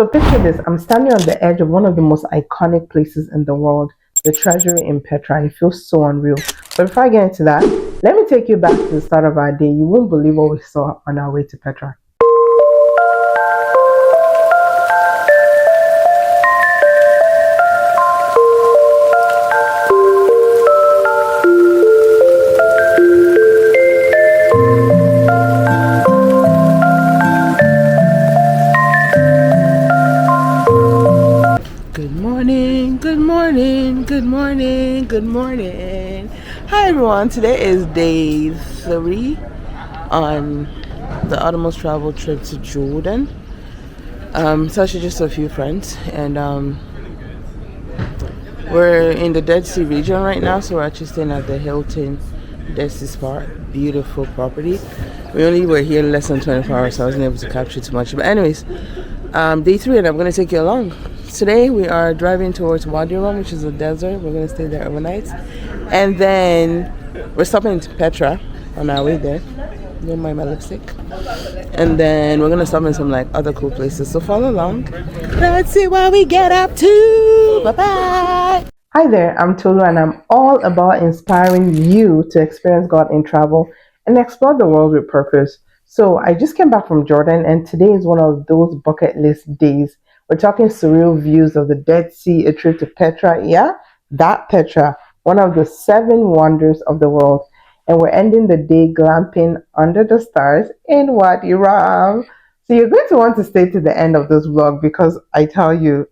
So picture this, I'm standing on the edge of one of the most iconic places in the world, the Treasury in Petra, and it feels so unreal. But before I get into that, let me take you back to the start of our day. You won't believe what we saw on our way to Petra. Good morning, good morning, good morning, good morning. Hi everyone, today is day 3 on the uttermost travel trip to Jordan. It's actually just a few friends, and we're in the Dead Sea region right now, so we're actually staying at the Hilton Dead Sea Spa. Beautiful property. We only were here less than 24 hours, so I wasn't able to capture too much. But anyways, day 3, and I'm going to take you along. Today we are driving towards Wadi Rum, which is a desert. We're going to stay there overnight, and then we're stopping in Petra on our way there. Don't mind my lipstick. And then we're gonna stop in some like other cool places. So follow along. Let's see what we get up to. Bye bye. Hi there, I'm Tolu, and I'm all about inspiring you to experience God in travel and explore the world with purpose. So I just came back from Jordan, and today is one of those bucket list days. We're talking surreal views of the Dead Sea, a trip to Petra. Yeah, that Petra, one of the 7 wonders of the world. And we're ending the day glamping under the stars in Wadi Rum. So you're going to want to stay to the end of this vlog, because I tell you,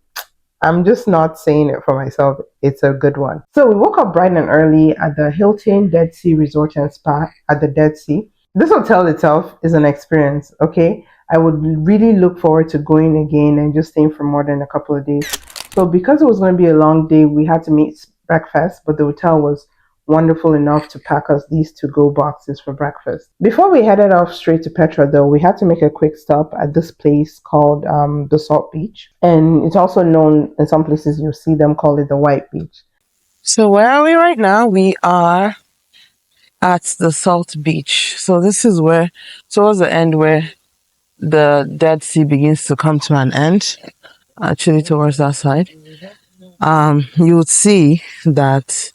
I'm just not saying it for myself. It's a good one. So we woke up bright and early at the Hilton Dead Sea Resort and Spa at the Dead Sea. This hotel itself is an experience, okay? I would really look forward to going again and just staying for more than a couple of days. So because it was going to be a long day, we had to meet breakfast, but the hotel was wonderful enough to pack us these to-go boxes for breakfast. Before we headed off straight to Petra, though, we had to make a quick stop at this place called the Salt Beach, and it's also known in some places you'll see them call it the White Beach. So where are we right now? We are at the Salt Beach. So this is where, towards the end, where the Dead Sea begins to come to an end, actually towards that side. You would see that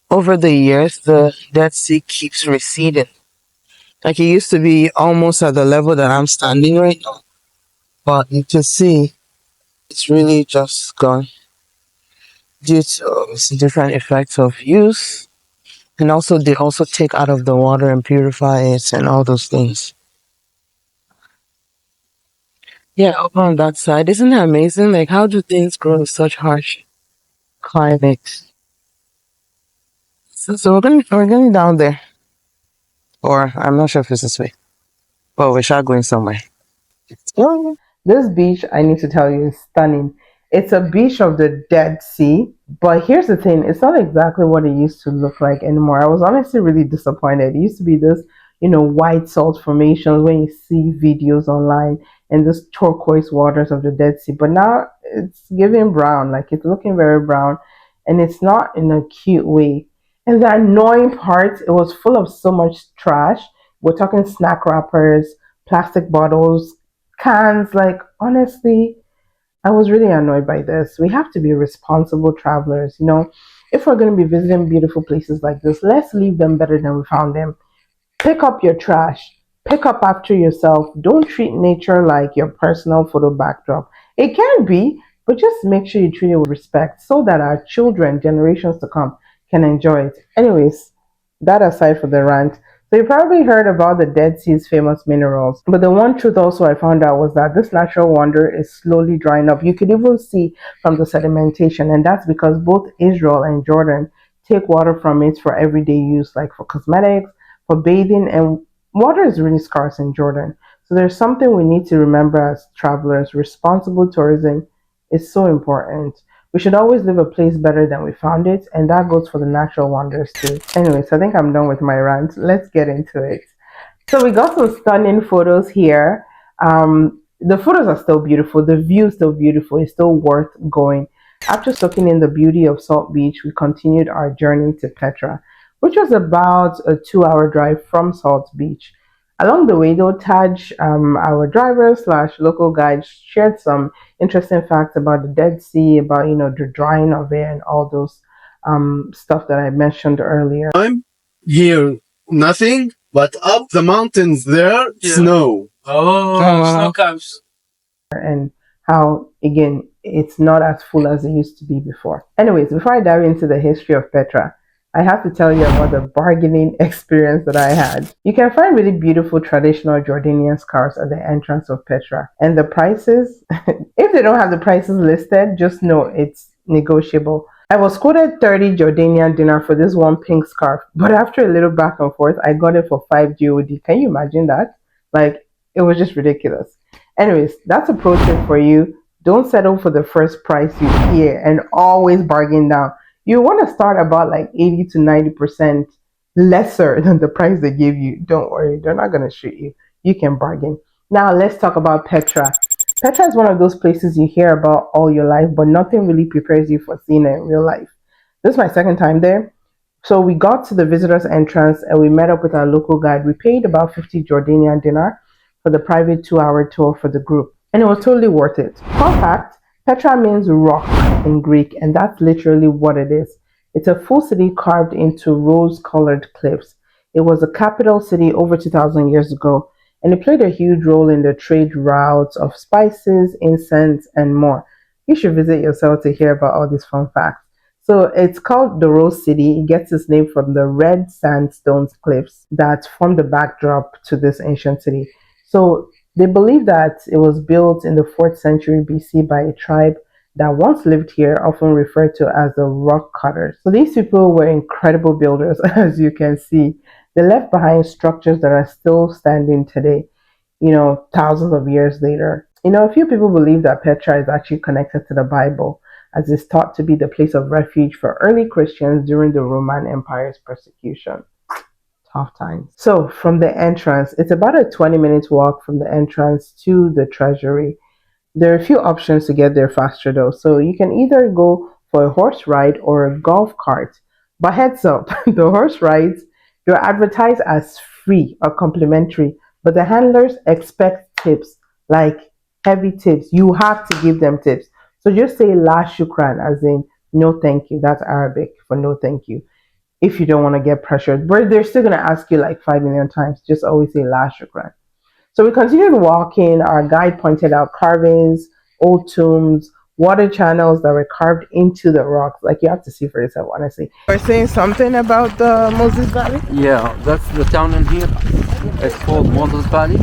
over the years, the Dead Sea keeps receding. Like, it used to be almost at the level that I'm standing right now. But you can see it's really just gone due to different effects of use. And also, they also take out of the water and purify it and all those things. Yeah, up on that side. Isn't it amazing? Like, how do things grow in such harsh climate? So we're going down there. Or I'm not sure if it's this way. But we shall going somewhere. This beach, I need to tell you, is stunning. It's a beach of the Dead Sea, but here's the thing, it's not exactly what it used to look like anymore. I was honestly really disappointed. It used to be this, white salt formations when you see videos online, and this turquoise waters of the Dead Sea. But now it's giving brown, like it's looking very brown, and it's not in a cute way. And the annoying part, it was full of so much trash. We're talking snack wrappers, plastic bottles, cans. Like, honestly, I was really annoyed by this. We have to be responsible travelers. If we're going to be visiting beautiful places like this, let's leave them better than we found them. Pick up your trash, pick up after yourself. Don't treat nature like your personal photo backdrop. It can be, but just make sure you treat it with respect so that our children, generations to come, can enjoy it. Anyways, that aside for the rant. So you probably heard about the Dead Sea's famous minerals, but the one truth also I found out was that this natural wonder is slowly drying up. You could even see from the sedimentation, and that's because both Israel and Jordan take water from it for everyday use, like for cosmetics, for bathing, and water is really scarce in Jordan. So there's something we need to remember as travelers. Responsible tourism is so important. We should always leave a place better than we found it, and that goes for the natural wonders too. Anyways, I think I'm done with my rant. Let's get into it. So we got some stunning photos here. The photos are still beautiful. The view is still beautiful. It's still worth going. After soaking in the beauty of Salt Beach, we continued our journey to Petra, which was about a 2-hour drive from Salt Beach. Along the way, though, Taj, our driver slash local guide, shared some interesting facts about the Dead Sea, about the drying of it and all those stuff that I mentioned earlier. I'm here, nothing, but up the mountains there, snow. Oh, snow comes. And how, again, it's not as full as it used to be before. Anyways, before I dive into the history of Petra, I have to tell you about the bargaining experience that I had. You can find really beautiful traditional Jordanian scarves at the entrance of Petra. And the prices, if they don't have the prices listed, just know it's negotiable. I was quoted 30 Jordanian dinar for this one pink scarf, but after a little back and forth, I got it for 5 GOD. Can you imagine that? Like, it was just ridiculous. Anyways, that's a pro tip for you. Don't settle for the first price you hear and always bargain down. You want to start about like 80 to 90% lesser than the price they give you. Don't worry, they're not going to shoot you. You can bargain. Now, let's talk about Petra. Petra is one of those places you hear about all your life, but nothing really prepares you for seeing it in real life. This is my second time there. So we got to the visitors entrance and we met up with our local guide. We paid about 50 Jordanian dinar for the private 2-hour tour for the group, and it was totally worth it. Fun fact, Petra means rock in Greek, and that's literally what it is. It's a full city carved into rose-colored cliffs. It was a capital city over 2,000 years ago, and it played a huge role in the trade routes of spices, incense, and more. You should visit yourself to hear about all these fun facts. So it's called the Rose City. It gets its name from the red sandstone cliffs that form the backdrop to this ancient city. So they believe that it was built in the 4th century BC by a tribe that once lived here, often referred to as the rock cutters. So these people were incredible builders, as you can see. They left behind structures that are still standing today, thousands of years later. A few people believe that Petra is actually connected to the Bible, as it's thought to be the place of refuge for early Christians during the Roman Empire's persecution. Tough times. So, from the entrance, it's about a 20-minute walk from the entrance to the Treasury. There are a few options to get there faster though. So you can either go for a horse ride or a golf cart. But heads up, the horse rides, they're advertised as free or complimentary, but the handlers expect tips, like heavy tips. You have to give them tips. So just say la shukran, as in no thank you. That's Arabic for no thank you. If you don't want to get pressured, but they're still going to ask you like 5 million times. Just always say la shukran. So we continued walking. Our guide pointed out carvings, old tombs, water channels that were carved into the rocks. Like, you have to see for yourself, honestly. We're saying something about the Moses Valley? Yeah, that's the town in here. It's called Moses Valley.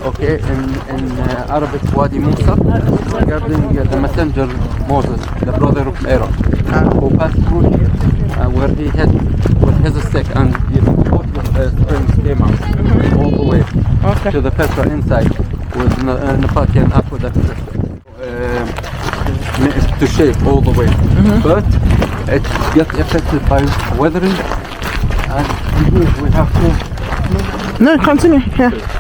Okay, in Arabic, Wadi Musa, regarding the messenger Moses, the brother of Aaron, who passed through here, where he hit with his stick, and both springs came out all the way to the Petra inside with Nabatean aqueduct to shape all the way. But it gets affected by weathering, and here we have to. No, continue. Yeah.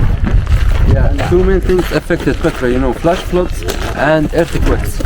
Yeah, two main things affected Petra, flash floods and earthquakes.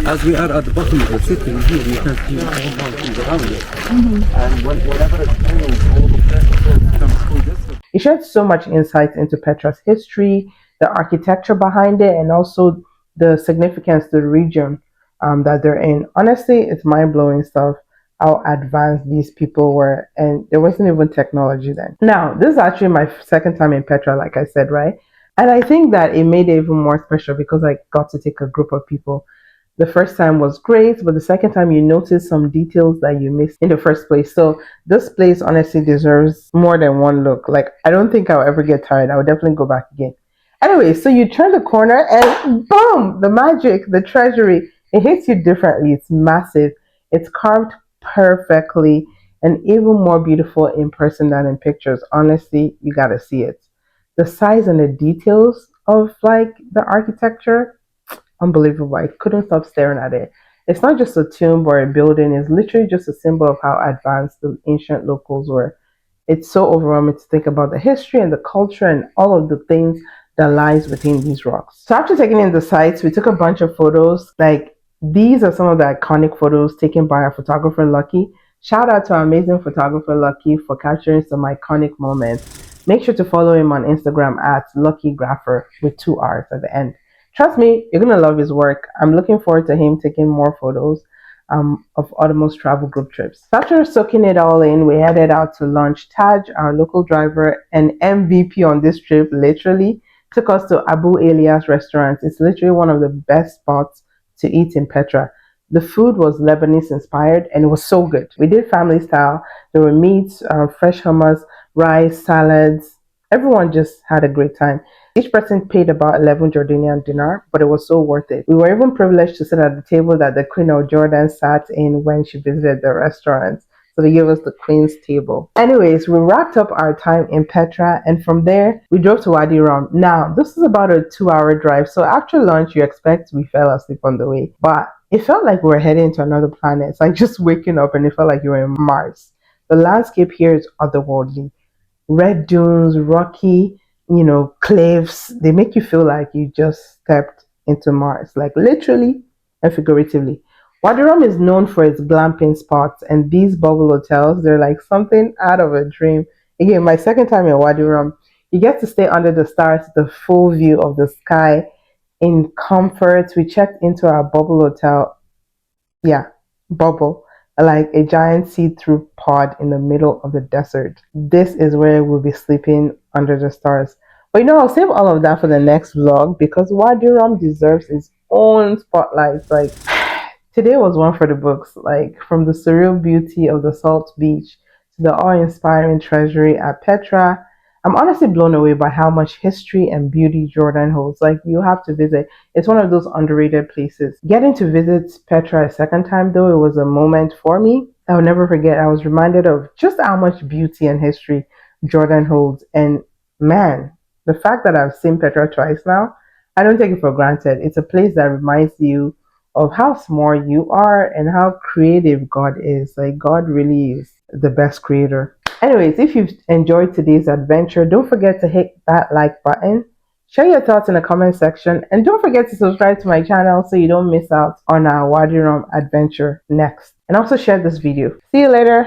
As we are at the bottom of the city here, you can see all mountains around it. And whenever it rains, all the pressure comes through this. It sheds so much insight into Petra's history, the architecture behind it, and also the significance to the region that they're in. Honestly, it's mind-blowing stuff how advanced these people were, and there wasn't even technology then. Now, this is actually my second time in Petra, like I said, right? And I think that it made it even more special because I got to take a group of people. The first time was great, but the second time you notice some details that you missed in the first place. So this place honestly deserves more than one look. Like, I don't think I'll ever get tired. I'll definitely go back again. Anyway, so you turn the corner and boom, the magic, the treasury. It hits you differently. It's massive. It's carved perfectly and even more beautiful in person than in pictures. Honestly, you gotta see it. The size and the details of like the architecture, unbelievable. I couldn't stop staring at it. It's not just a tomb or a building, it's literally just a symbol of how advanced the ancient locals were. It's so overwhelming to think about the history and the culture and all of the things that lies within these rocks. So after taking in the sights, we took a bunch of photos. Like, these are some of the iconic photos taken by our photographer Lucky. Shout out to our amazing photographer Lucky for capturing some iconic moments. Make sure to follow him on Instagram at LuckyGrapher with 2 R's at the end. Trust me, you're gonna love his work. I'm looking forward to him taking more photos of Autumn's travel group trips. After soaking it all in, we headed out to lunch. Taj, our local driver and MVP on this trip, literally took us to Abu Elias restaurant. It's literally one of the best spots to eat in Petra. The food was Lebanese inspired and it was so good. We did family style. There were meats, fresh hummus, rice, salads. Everyone just had a great time. Each person paid about 11 Jordanian dinar, but it was so worth it. We were even privileged to sit at the table that the Queen of Jordan sat in when she visited the restaurant. So they gave us the Queen's table. Anyways, we wrapped up our time in Petra and from there we drove to Wadi Rum. Now, this is about a 2 hour drive. So after lunch, you expect we fell asleep on the way. But it felt like we were heading to another planet. It's like just waking up and it felt like you were in Mars. The landscape here is otherworldly. Red dunes, rocky, cliffs. They make you feel like you just stepped into Mars, like literally and figuratively. Wadi Rum is known for its glamping spots, and these bubble hotels, they're like something out of a dream. Again, my second time in Wadi Rum, you get to stay under the stars, the full view of the sky in comfort. We checked into our bubble hotel, yeah, bubble, like a giant see-through pod in the middle of the desert. This is where we'll be sleeping under the stars. But I'll save all of that for the next vlog because Wadi Rum deserves its own spotlight. Like today was one for the books, like from the surreal beauty of the salt beach to the awe-inspiring treasury at Petra. I'm honestly blown away by how much history and beauty Jordan holds. Like you have to visit. It's one of those underrated places. Getting to visit Petra a second time though, it was a moment for me. I'll never forget. I was reminded of just how much beauty and history Jordan holds. And man, the fact that I've seen Petra twice now, I don't take it for granted. It's a place that reminds you of how small you are and how creative God is. Like God really is the best creator. Anyways, if you've enjoyed today's adventure, don't forget to hit that like button, share your thoughts in the comment section, and don't forget to subscribe to my channel so you don't miss out on our Wadi Rum adventure next. And also share this video. See you later.